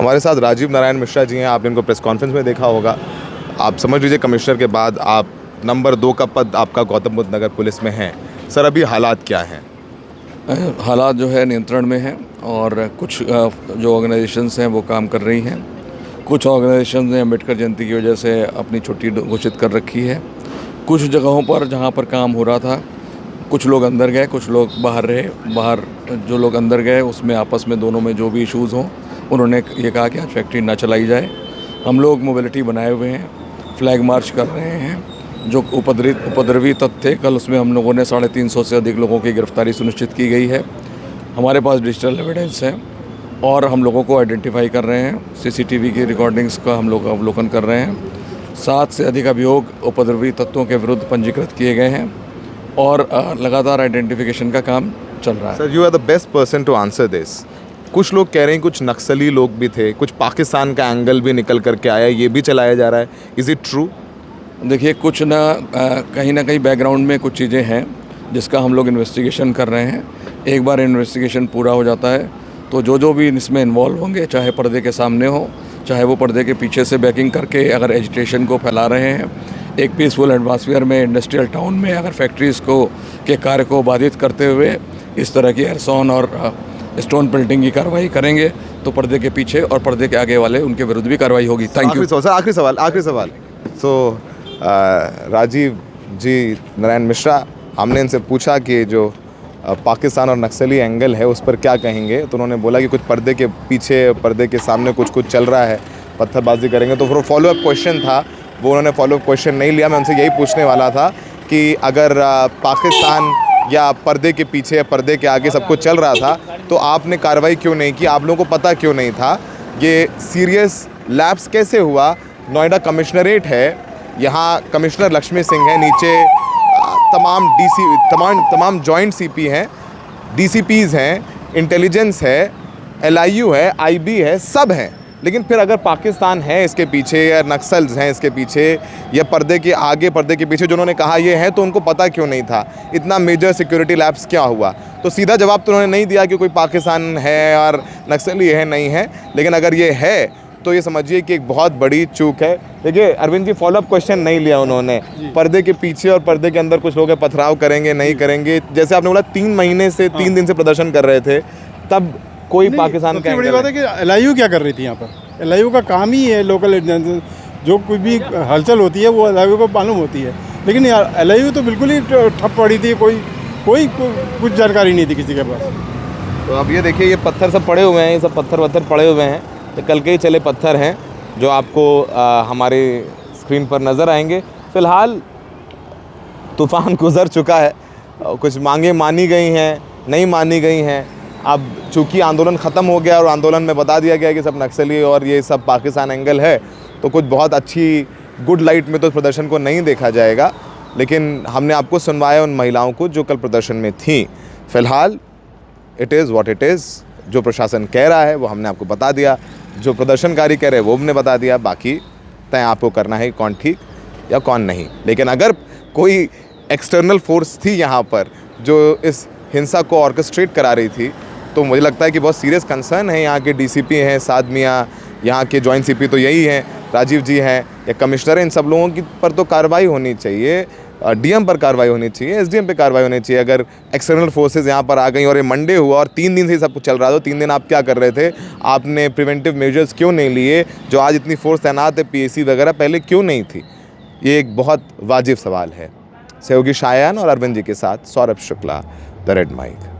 हमारे साथ राजीव नारायण मिश्रा जी हैं। आपने इनको प्रेस कॉन्फ्रेंस में देखा होगा। आप समझ लीजिए कमिश्नर के बाद आप नंबर 2 का पद आपका गौतम बुद्ध नगर पुलिस में है। सर, अभी हालात क्या हैं? हालात जो है नियंत्रण में हैं और कुछ जो ऑर्गेनाइजेशंस हैं वो काम कर रही हैं। कुछ ऑर्गेनाइजेशंस ने अम्बेडकर जयंती की वजह से अपनी छुट्टी घोषित कर रखी है। कुछ जगहों पर जहां पर काम हो रहा था, कुछ लोग अंदर गए, कुछ लोग बाहर रहे। बाहर जो लोग अंदर गए उसमें आपस में दोनों में जो भी इश्यूज़ हों, उन्होंने ये कहा कि आज फैक्ट्री ना चलाई जाए। हम लोग मोबिलिटी बनाए हुए हैं, फ्लैग मार्च कर रहे हैं। जो उपद्रवी तत्व थे, कल उसमें हम लोगों ने 350 से अधिक लोगों की गिरफ्तारी सुनिश्चित की गई है। हमारे पास डिजिटल एविडेंस है और हम लोगों को आइडेंटिफाई कर रहे हैं। सीसीटीवी की रिकॉर्डिंग्स का हम लोग अवलोकन कर रहे हैं। 7 से अधिक अभियोग उपद्रवी तत्वों के विरुद्ध पंजीकृत किए गए हैं और लगातार आइडेंटिफिकेशन का काम चल रहा है। Sir, you are the best person to answer this. कुछ लोग कह रहे हैं कुछ नक्सली लोग भी थे, कुछ पाकिस्तान का एंगल भी निकल करके आया, ये भी चलाया जा रहा है। Is it true? देखिए, कुछ कहीं ना कहीं बैकग्राउंड में कुछ चीज़ें हैं जिसका हम लोग इन्वेस्टिगेशन कर रहे हैं। एक बार इन्वेस्टिगेशन पूरा हो जाता है तो जो भी इसमें इन्वॉल्व होंगे, चाहे पर्दे के सामने हो, चाहे वो पर्दे के पीछे से बैकिंग करके अगर एजिटेशन को फैला रहे हैं, एक पीसफुल एटमॉस्फेयर में इंडस्ट्रियल टाउन में अगर फैक्ट्रीज़ के कार्य को बाधित करते हुए इस तरह की एरसॉन और स्टोन पेल्टिंग की कार्रवाई करेंगे तो पर्दे के पीछे और पर्दे के आगे वाले उनके विरुद्ध भी कार्रवाई होगी। Thank you. सर, आखिरी सवाल। सो राजीव जी नारायण मिश्रा, हमने इनसे पूछा कि जो पाकिस्तान और नक्सली एंगल है उस पर क्या कहेंगे, तो उन्होंने बोला कि कुछ पर्दे के पीछे पर्दे के सामने कुछ चल रहा है, पत्थरबाजी करेंगे। तो फिर फॉलो अप क्वेश्चन था, वो उन्होंने फॉलो अप क्वेश्चन नहीं लिया। मैं उनसे यही पूछने वाला था कि अगर पाकिस्तान या पर्दे के पीछे या पर्दे के आगे सब कुछ चल रहा था तो आपने कार्रवाई क्यों नहीं की? आप लोगों को पता क्यों नहीं था? ये सीरियस लैप्स कैसे हुआ? नोएडा कमिश्नरेट है, यहाँ कमिश्नर लक्ष्मी सिंह है, नीचे तमाम जॉइंट सीपी हैं, डीसीपीज़ हैं, इंटेलिजेंस है, LIU है, IB है, सब हैं। लेकिन फिर अगर पाकिस्तान है इसके पीछे या नक्सल्स हैं इसके पीछे या पर्दे के आगे पर्दे के पीछे जो उन्होंने कहा ये है, तो उनको पता क्यों नहीं था? इतना मेजर सिक्योरिटी लैप्स क्या हुआ? तो सीधा जवाब तो उन्होंने नहीं दिया कि कोई पाकिस्तान है और नक्सली है, नहीं है। लेकिन अगर ये है तो ये समझिए कि एक बहुत बड़ी चूक है। देखिए अरविंद जी, फॉलोअप क्वेश्चन नहीं लिया उन्होंने। पर्दे के पीछे और पर्दे के अंदर कुछ लोग पथराव करेंगे, नहीं करेंगे। जैसे आपने बोला 3 महीने से 3 दिन से प्रदर्शन कर रहे थे, तब कोई पाकिस्तान का बड़ी बात है कि LIU क्या कर रही थी यहाँ पर? LIU का काम ही है लोकल एजेंसी, जो कोई भी हलचल होती है वो LIU को मालूम होती है। लेकिन LIU तो बिल्कुल ही ठप पड़ी थी, कोई कुछ जानकारी नहीं थी किसी के पास। तो अब ये देखिए, ये पत्थर सब पड़े हुए हैं, ये सब पत्थर पड़े हुए हैं, ये कल के ही चले पत्थर हैं जो आपको हमारे स्क्रीन पर नज़र आएंगे। फ़िलहाल तूफ़ान गुज़र चुका है, कुछ मांगे मानी गई हैं, नहीं मानी गई हैं। अब चूँकि आंदोलन ख़त्म हो गया और आंदोलन में बता दिया गया कि सब नक्सली और ये सब पाकिस्तान एंगल है, तो कुछ बहुत अच्छी गुड लाइट में तो प्रदर्शन को नहीं देखा जाएगा। लेकिन हमने आपको सुनवाया उन महिलाओं को जो कल प्रदर्शन में थीं। फ़िलहाल it is what it is. जो प्रशासन कह रहा है वो हमने आपको बता दिया, जो प्रदर्शनकारी कह रहे हैं वो हमने बता दिया। बाकी तय आपको करना है कौन ठीक या कौन नहीं। लेकिन अगर कोई एक्सटर्नल फोर्स थी यहाँ पर जो इस हिंसा को ऑर्केस्ट्रेट करा रही थी, तो मुझे लगता है कि बहुत सीरियस कंसर्न है। यहाँ के DCP हैं साद मियाँ, यहाँ के जॉइंट CP तो यही हैं, राजीव जी हैं, या कमिश्नर हैं, इन सब लोगों की पर तो कार्रवाई होनी चाहिए। DM पर कार्रवाई होनी चाहिए, SDM पे कार्रवाई होनी चाहिए। अगर एक्सटर्नल फोर्सेस यहाँ पर आ गई और ये मंडे हुआ और 3 दिन से सब कुछ चल रहा था, तो 3 दिन आप क्या कर रहे थे? आपने प्रिवेंटिव मेजर्स क्यों नहीं लिए? जो आज इतनी फोर्स तैनात है, PAC वगैरह, पहले क्यों नहीं थी? ये एक बहुत वाजिब सवाल है। सहयोगी शायान और अरविंद जी के साथ Saurabh Shukla, the Red mic.